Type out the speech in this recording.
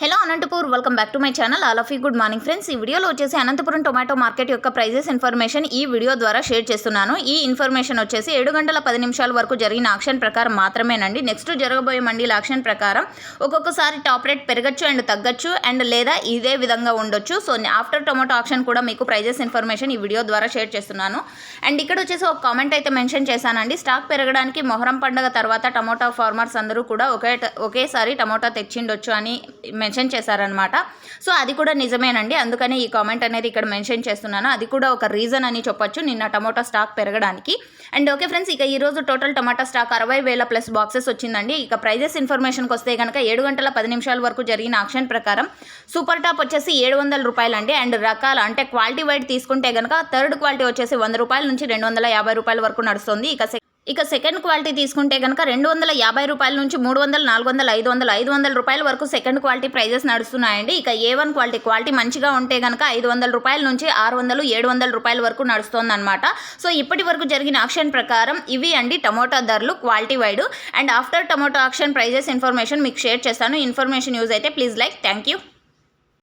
Hello Anantapur, welcome back to my channel. All of you good morning friends. ఈ వీడియోలో వచ్చేసి Anantapuram tomato market యొక్క prices information ఈ video ద్వారా షేర్ చేస్తున్నాను. ఈ ఇన్ఫర్మేషన్ వచ్చేసి 7 గంటల 10 నిమిషాల వరకు జరిగిన ఆక్షన్ ప్రకారం మాత్రమేనండి. నెక్స్ట్ జరగబోయే మండీల ఆక్షన్ ప్రకారం ఒక్కొక్కసారి టాప్ రేట్ పెరగచ్చు అండ్ తగ్గచ్చు అండ్ లేదా ఇదే విధంగా ఉండొచ్చు. సో ఆఫ్టర్ టొమాటో ఆక్షన్ కూడా మీకు ప్రైజెస్ ఇన్ఫర్మేషన్ ఈ వీడియో ద్వారా షేర్ చేస్తున్నాను. అండ్ ఇక్కడ వచ్చేసి ఒక కామెంట్ అయితే మెన్షన్ చేశానండి. స్టాక్ పెరగడానికి మొహరం పండుగ తర్వాత టమోటా ఫార్మర్స్ అందరూ కూడా ఒకేసారి టమోటా తెచ్చిండొచ్చు అని మెన్షన్ చేశారనమాట. సో అది కూడా నిజమేనండి. అందుకని ఈ కామెంట్ అనేది ఇక్కడ మెన్షన్ చేస్తున్నాను. అది కూడా ఒక రీజన్ అని చెప్పొచ్చు నిన్న టమోటా స్టాక్ పెరగడానికి. అండ్ ఓకే ఫ్రెండ్స్, ఇక ఈరోజు టోటల్ టమాటా స్టాక్ 60,000 ప్లస్ బాక్సెస్ వచ్చిందండి. ఇక ప్రైజెస్ ఇన్ఫర్మేషన్కి వస్తే కనుక 7 గంటల 10 నిమిషాల వరకు జరిగిన ఆక్షన్ ప్రకారం సూపర్ టాప్ వచ్చేసి 700 రూపాయలు అండి. అండ్ రకాల అంటే క్వాలిటీ వైడ్ తీసుకుంటే కనుక థర్డ్ క్వాలిటీ వచ్చేసి 100 రూపాయల నుంచి 250 రూపాయల వరకు నడుస్తుంది. ఇక సెకండ్ క్వాలిటీ తీసుకుంటే కనుక 250 రూపాయల నుంచి 300, 400, 500 రూపాయల వరకు సెకండ్ క్వాలిటీ ప్రైజెస్ నడుస్తున్నాయండి. ఇక A1 క్వాలిటీ మంచిగా ఉంటే కనుక 500 రూపాయల నుంచి 600, 700 రూపాయల వరకు నడుస్తుంది అనమాట. సో ఇప్పటి వరకు జరిగిన ఆక్షన్ ప్రకారం ఇవి అండి టమోటా ధరలు quality wide. And after tomato auction prices information మీకు షేర్ చేస్తాను. ఇన్ఫర్మేషన్ యూజ్ అయితే ప్లీజ్ లైక్. Thank you.